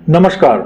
नमस्कार,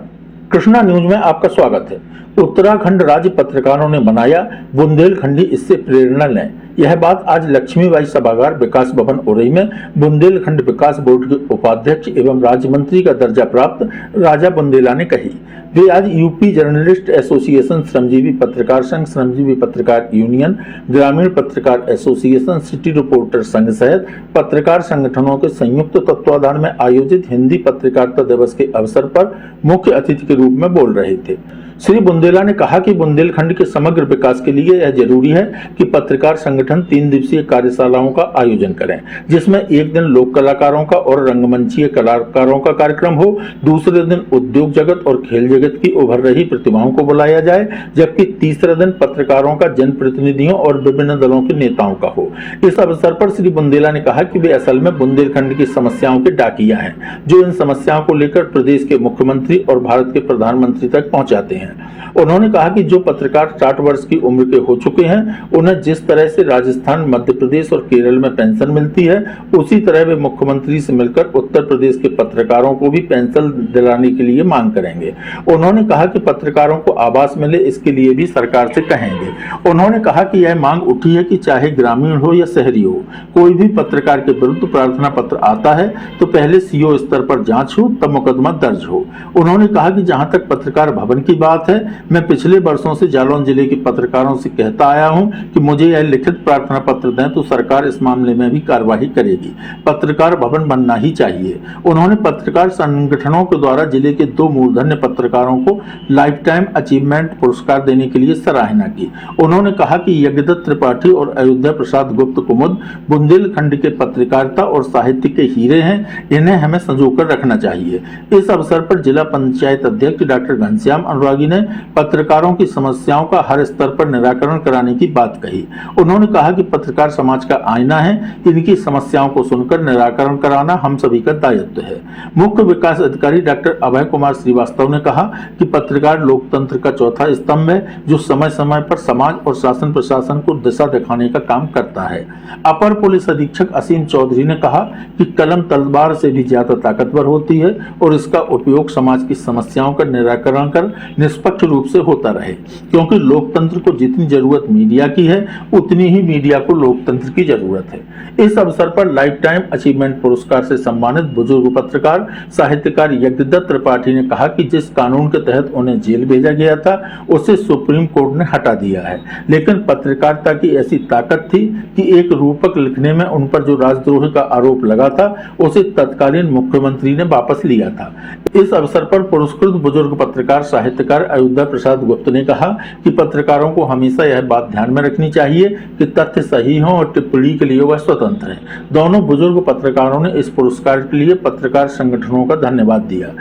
कृष्णा न्यूज में आपका स्वागत है। उत्तराखंड राज्य पत्रकारों ने बनाया बुंदेलखंडी इससे प्रेरणा लें। यह बात आज लक्ष्मीबाई सभागार विकास भवन उरई में बुंदेलखंड विकास बोर्ड के उपाध्यक्ष एवं राज्य मंत्री का दर्जा प्राप्त राजा बुंदेला ने कही। वे आज यूपी जर्नलिस्ट एसोसिएशन, श्रमजीवी पत्रकार संघ, श्रमजीवी पत्रकार यूनियन, ग्रामीण पत्रकार एसोसिएशन, सिटी रिपोर्टर संघ सहित पत्रकार संगठनों के संयुक्त तत्वाधान में आयोजित हिंदी पत्रकारिता दिवस के अवसर पर मुख्य अतिथि के रूप में बोल रहे थे। श्री बुंदेला ने कहा कि बुंदेलखंड के समग्र विकास के लिए यह जरूरी है कि पत्रकार संगठन 3 दिवसीय कार्यशालाओं का आयोजन करें, जिसमें एक दिन लोक कलाकारों का और रंगमंचीय कलाकारों का कार्यक्रम हो, दूसरे दिन उद्योग जगत और खेल जगत की उभर रही प्रतिभाओं को बुलाया जाए, जबकि तीसरे दिन पत्रकारों का, जनप्रतिनिधियों और विभिन्न दलों के नेताओं का हो। इस अवसर पर श्री बुंदेला ने कहा कि वे असल में बुंदेलखंड की समस्याओं के डाकिया हैं, जो इन समस्याओं को लेकर प्रदेश के मुख्यमंत्री और भारत के प्रधानमंत्री तक पहुंचाते हैं। उन्होंने कहा कि जो पत्रकार 60 वर्ष की उम्र के हो चुके हैं, उन्हें जिस तरह से राजस्थान, मध्य प्रदेश और केरल में पेंशन मिलती है, उसी तरह वे मुख्यमंत्री से मिलकर उत्तर प्रदेश के पत्रकारों को भी पेंशन दिलाने के लिए मांग करेंगे। उन्होंने कहा कि पत्रकारों को आवास मिले, इसके लिए भी सरकार से कहेंगे। उन्होंने कहा कि यह मांग उठी है कि चाहे ग्रामीण हो या शहरी हो, कोई भी पत्रकार के विरुद्ध प्रार्थना पत्र आता है तो पहले सीओ स्तर पर जांच हो, तब मुकदमा दर्ज हो। उन्होंने कहा कि जहां तक पत्रकार भवन की बात है, मैं पिछले वर्षों से जालौन जिले के पत्रकारों से कहता आया हूं कि मुझे यह लिखित प्रार्थना पत्र दें तो सरकार इस मामले में भी कार्यवाही करेगी। पत्रकार भवन बनना ही चाहिए। उन्होंने पत्रकार संगठनों के द्वारा जिले के 2 मूर्धन्य पत्रकारों को लाइफ टाइम अचीवमेंट पुरस्कार देने के लिए सराहना की। उन्होंने कहा कि यज्ञदत्त त्रिपाठी और अयोध्या प्रसाद गुप्त कुमुद बुंदेलखंड के पत्रकारिता और साहित्य के हीरे हैं, इन्हें हमें संजोकर रखना चाहिए। इस अवसर पर जिला पंचायत अध्यक्ष डॉक्टर घनश्याम अनुरागी ने पत्रकारों की समस्याओं का हर स्तर पर निराकरण कराने की बात कही। उन्होंने कहा कि पत्रकार समाज का आईना है, इनकी समस्याओं को सुनकर निराकरण कराना हम सभी का दायित्व है। मुख्य विकास अधिकारी डॉक्टर अभय कुमार श्रीवास्तव ने कहा कि पत्रकार लोकतंत्र का चौथा स्तंभ है, जो समय समय पर समाज और शासन प्रशासन को दिशा दिखाने का काम करता है। अपर पुलिस अधीक्षक असीम चौधरी ने कहा कि कलम तलवार से भी ज्यादा ताकतवर होती है और इसका उपयोग समाज की समस्याओं का निराकरण कर निष्पक्ष रूप से होता रहे, क्योंकि लोकतंत्र को जितनी जरूरत मीडिया की है, उतनी ही मीडिया को लोकतंत्र की जरूरत है। इस अवसर पर लाइफ टाइम अचीवमेंट पुरस्कार से सम्मानित बुजुर्ग पत्रकार साहित्यकार यज्ञदत्त त्रिपाठी ने कहा कि जिस कानून के तहत उन्हें जेल भेजा गया था, उसे सुप्रीम कोर्ट ने हटा दिया है, लेकिन पत्रकारिता की ऐसी ताकत थी कि एक रूपक लिखने में उन पर जो राजद्रोह का आरोप लगा था, उसे तत्कालीन मुख्यमंत्री ने वापस लिया था। इस अवसर पर पुरस्कृत बुजुर्ग पत्रकार साहित्यकार अयोध्या प्रसाद गुप्त ने कहा कि पत्रकारों को हमेशा यह बात ध्यान में रखनी चाहिए कि तथ्य सही हो और टिप्पणी के लिए वह स्वतंत्र है। दोनों बुजुर्ग पत्रकारों ने इस पुरस्कार के लिए पत्रकार संगठनों का धन्यवाद दिया।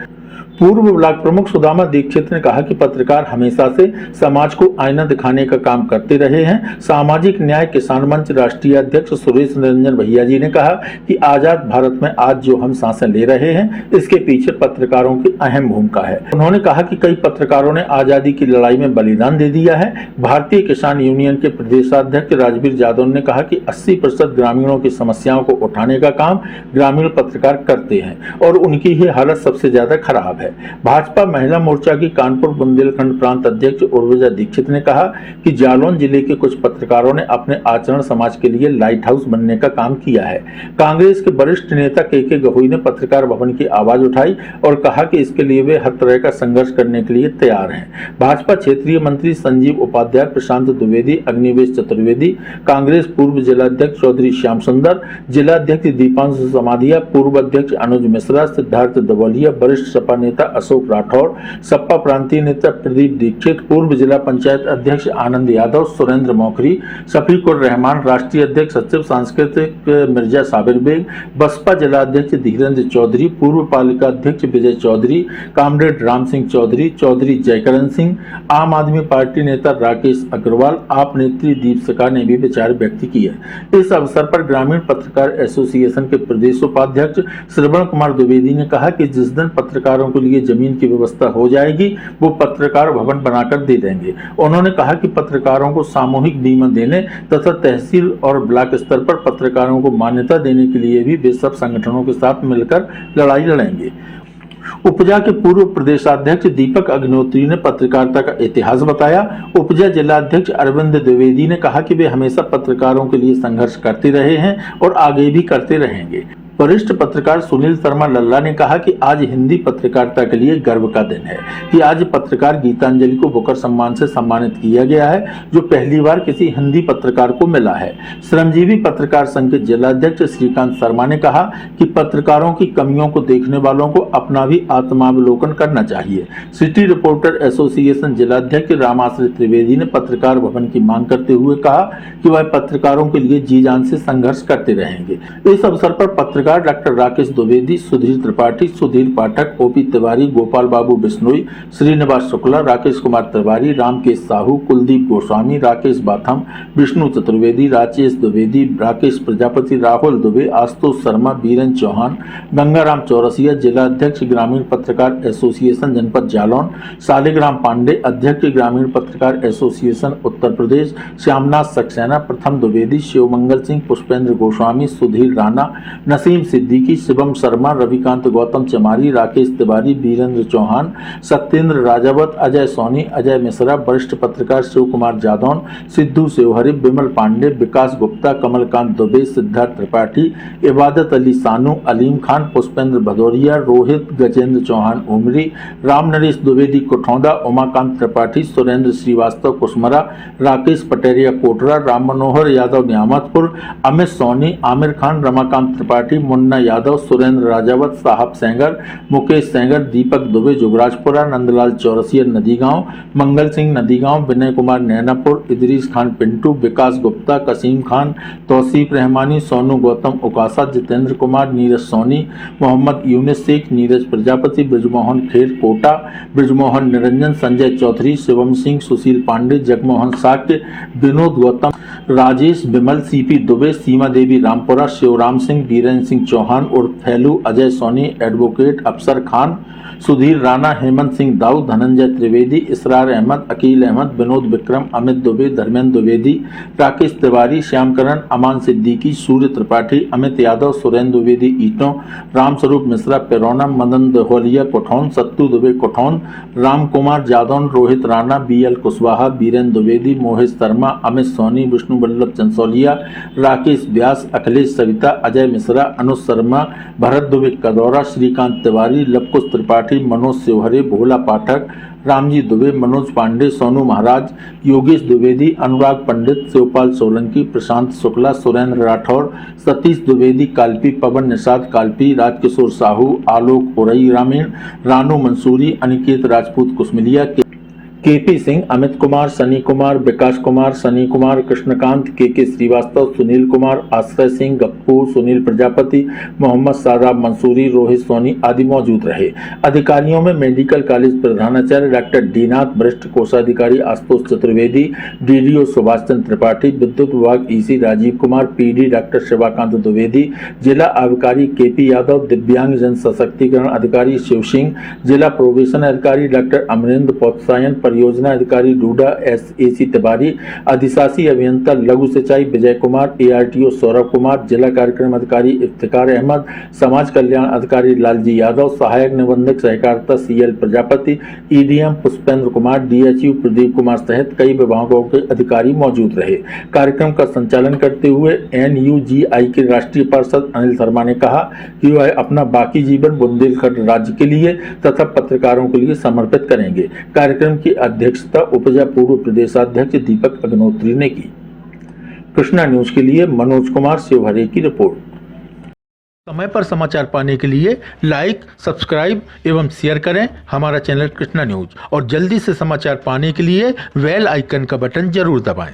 पूर्व ब्लॉक प्रमुख सुदामा दीक्षित ने कहा कि पत्रकार हमेशा से समाज को आईना दिखाने का काम करते रहे हैं। सामाजिक न्याय किसान मंच राष्ट्रीय अध्यक्ष सुरेश निरंजन भैया जी ने कहा कि आजाद भारत में आज जो हम सांसें ले रहे हैं, इसके पीछे पत्रकारों की अहम भूमिका है। उन्होंने कहा कि कई पत्रकारों ने आजादी की लड़ाई में बलिदान दे दिया है। भारतीय किसान यूनियन के प्रदेशाध्यक्ष राजवीर यादव ने कहा कि 80% ग्रामीणों की समस्याओं को उठाने का काम ग्रामीण पत्रकार करते हैं और उनकी ही हालत सबसे ज्यादा खराब है। भाजपा महिला मोर्चा की कानपुर बुंदेलखंड प्रांत अध्यक्ष उर्विजा दीक्षित ने कहा कि जालौन जिले के कुछ पत्रकारों ने अपने आचरण समाज के लिए लाइट हाउस बनने का काम किया है। कांग्रेस के वरिष्ठ नेता के गहोई ने पत्रकार भवन की आवाज उठाई और कहा कि इसके लिए वे हर तरह का संघर्ष करने के लिए तैयार हैं। भाजपा क्षेत्रीय मंत्री संजीव उपाध्याय, प्रशांत द्विवेदी, अग्निवेश चतुर्वेदी, कांग्रेस पूर्व जिलाध्यक्ष चौधरी श्याम सुंदर, जिलाध्यक्ष दीपांशु समाधिया, पूर्व अध्यक्ष अनुज मिश्रा, सिद्धार्थ दबोलिया, वरिष्ठ सपा नेता अशोक राठौर, सपा प्रांतीय नेता प्रदीप दीक्षित, पूर्व जिला पंचायत अध्यक्ष आनंद यादव, सुरेंद्र मौखरी, शफीकुर रहमान, राष्ट्रीय अध्यक्ष सचिव सांस्कृतिक मिर्जा साबिर बेग, बसपा जिला अध्यक्ष धीरेन्द्र चौधरी, पूर्व पालिका अध्यक्ष विजय चौधरी, कामरेड राम सिंह चौधरी, चौधरी जयकरण सिंह, आम आदमी पार्टी नेता राकेश अग्रवाल, आप नेत्री दीपशिखा ने भी विचार व्यक्त किए। इस अवसर पर ग्रामीण पत्रकार एसोसिएशन के प्रदेश उपाध्यक्ष श्रवण कुमार द्विवेदी ने कहा कि जिस दिन पत्रकारों के लिए जमीन की व्यवस्था हो जाएगी, वो पत्रकार भवन बनाकर दे देंगे। उन्होंने कहा कि पत्रकारों को सामूहिक बीमा देने तथा तहसील और ब्लॉक स्तर पर पत्रकारों को मान्यता देने के लिए भी वे सब संगठनों के साथ मिलकर लड़ाई लड़ेंगे। उपजा के पूर्व प्रदेशाध्यक्ष दीपक अग्निहोत्री ने पत्रकारिता का इतिहास बताया। उपजा जिलाध्यक्ष अरविंद द्विवेदी ने कहा कि वे हमेशा पत्रकारों के लिए संघर्ष करते रहे हैं और आगे भी करते रहेंगे। वरिष्ठ पत्रकार सुनील शर्मा लल्ला ने कहा कि आज हिंदी पत्रकारिता के लिए गर्व का दिन है कि आज पत्रकार गीतांजलि को बुकर सम्मान से सम्मानित किया गया है, जो पहली बार किसी हिंदी पत्रकार को मिला है। श्रमजीवी पत्रकार संघ के जिलाध्यक्ष श्रीकांत शर्मा ने कहा कि पत्रकारों की कमियों को देखने वालों को अपना भी आत्मावलोकन करना चाहिए। सिटी रिपोर्टर एसोसिएशन जिलाध्यक्ष रामाश्री त्रिवेदी ने पत्रकार भवन की मांग करते हुए कहा कि वह पत्रकारों के लिए जी जान से संघर्ष करते रहेंगे। इस अवसर पर पत्रकार डॉक्टर राकेश द्विवेदी, सुधीर त्रिपाठी, सुधीर पाठक, ओपी तिवारी, गोपाल बाबू बिश्नोई, श्रीनिवास शुक्ला, राकेश कुमार तिवारी, रामकेश साहू, कुलदीप गोस्वामी, राकेश बाथम, विष्णु चतुर्वेदी, राजेश द्विवेदी, राकेश प्रजापति, राहुल दुबे, आशुतोष शर्मा, बीरन चौहान, गंगाराम चौरसिया, जिलाध्यक्ष ग्रामीण पत्रकार एसोसिएशन जनपद जालौन, शालिग्राम पांडे, अध्यक्ष ग्रामीण पत्रकार एसोसिएशन उत्तर प्रदेश, श्यामनाथ सक्सेना, प्रथम द्विवेदी, शिवमंगल सिंह, पुष्पेंद्र गोस्वामी, सुधीर राणा, नसीम सिद्दीकी, शिवम शर्मा, रविकांत गौतम चमारी, राकेश तिवारी, बीरेंद्र चौहान, सत्येंद्र राजावत, अजय सोनी, अजय मिश्रा, वरिष्ठ पत्रकार शिव कुमार जादौन, सिद्धू सेवहरी, विमल पांडे, विकास गुप्ता, कमलकांत दुबे, सिद्धार्थ त्रिपाठी, इबादत अली सानू, अलीम खान, पुष्पेंद्र भदौरिया, रोहित गजेंद्र चौहान उमरी, राम नरेश द्विवेदी कोठौंदा, उमाकांत त्रिपाठी, सुरेंद्र श्रीवास्तव कुसमरा, राकेश पटेरिया कोटरा, राम मनोहर यादव न्यामतपुर, अमित सोनी, आमिर खान, रमाकांत त्रिपाठी, मुन्ना यादव, सुरेंद्र राजावत, साहब सेंगर, मुकेश सेंगर, दीपक दुबे जुगराजपुरा, नंदलाल चौरसिया नदीगांव, मंगल सिंह नदीगांव, विनय कुमार नैनापुर, इदरीस खान पिंटू, विकास गुप्ता, कसीम खान, तौसीफ रहमानी, सोनू गौतम उकासा, जितेंद्र कुमार, नीरज सोनी, मोहम्मद यूनिस शेख, नीरज प्रजापति, ब्रिजमोहन खेर कोटा, ब्रिजमोहन निरंजन, संजय चौधरी, शिवम सिंह, सुशील पांडे, जगमोहन साक्य, विनोद गौतम, राजेश विमल, सीपी दुबे, सीमा देवी रामपुरा, शिवराम सिंह, बीरेंद्र सिंह चौहान उर्फ फैलू, अजय सोनी, एडवोकेट अफसर खान, सुधीर राणा, हेमंत सिंह दाऊ, धनंजय त्रिवेदी, इसरार अहमद, अकील अहमद, विनोद विक्रम, अमित दुबे, धर्मेंद्र द्विवेदी, राकेश तिवारी, श्यामकरण, अमान सिद्दीकी, सूर्य त्रिपाठी, अमित यादव, सुरेंद्र द्विवेदी ईटों, रामस्वरूप मिश्रा पेरोना, मदन दहोलिया कोठौन, सत्तू दुबे कोठौन, राम कुमार जादौन, रोहित राणा, बीएल कुशवाहा, बीरेंद्र द्विवेदी, मोहित शर्मा, अमित सोनी, विष्णु बल्लभ चंसौलिया, राकेश व्यास, अखिलेश सविता, अजय मिश्रा, अनुज शर्मा, भरत दुबे कदौरा, श्रीकांत तिवारी, लवकुश त्रिपाठी, मनोज सेवहरे, भोला पाठक, रामजी दुबे, मनोज पांडे, सोनू महाराज, योगेश द्विवेदी, अनुराग पंडित, शिवपाल सोलंकी, प्रशांत शुक्ला, सुरेंद्र राठौर, सतीश द्विवेदी काल्पी, पवन निषाद काल्पी, राजकिशोर साहू, आलोक उरई ग्रामीण, रानू मंसूरी, अनिकेत राजपूत कुसमिलिया, केपी सिंह, अमित कुमार, सनी कुमार, विकास कुमार, सनी कुमार, कृष्णकांत, के श्रीवास्तव, सुनील कुमार, आश्रय सिंह, गप्पू, सुनील प्रजापति, मोहम्मद सादाब मंसूरी, रोहित सोनी आदि मौजूद रहे। अधिकारियों में मेडिकल कॉलेज प्रधानाचार्य डॉक्टर डीनाथ, वरिष्ठ कोषाधिकारी आशुतोष चतुर्वेदी, डीडीओ सुभाष चंद्र त्रिपाठी, विद्युत विभाग EC Rajiv Kumar, PD doctor Shivakant Dwivedi, जिला आबकारी केपी यादव, दिव्यांग जन सशक्तिकरण अधिकारी शिव सिंह, जिला प्रोबेशन अधिकारी डॉक्टर अमरेंद्र पौत्सायन, परियोजना अधिकारी डूडा एसएसी तिवारी, अधिशासी अभियंता लघु सिंचाई विजय कुमार, एआरटीओ सौरभ कुमार, जिला कार्यक्रम अधिकारी इफ्तिकार अहमद, समाज कल्याण अधिकारी लालजी यादव, सहायक निबंधक सहकारिता CL Prajapati, EDM Pushpendra Kumar, DHU Pradeep Kumar सहित कई विभागों के अधिकारी मौजूद रहे। कार्यक्रम का संचालन करते हुए एनयूजीआई के राष्ट्रीय पार्षद अनिल शर्मा ने कहा कि वह अपना बाकी जीवन बुंदेलखंड राज्य के लिए तथा पत्रकारों के लिए समर्पित करेंगे। कार्यक्रम की अध्यक्षता उपजा पूर्व प्रदेशाध्यक्ष दीपक अग्निहोत्री ने की। कृष्णा न्यूज के लिए मनोज कुमार शिवहरे की रिपोर्ट। समय पर समाचार पाने के लिए लाइक, सब्सक्राइब एवं शेयर करें हमारा चैनल कृष्णा न्यूज और जल्दी से समाचार पाने के लिए बेल आइकन का बटन जरूर दबाएं।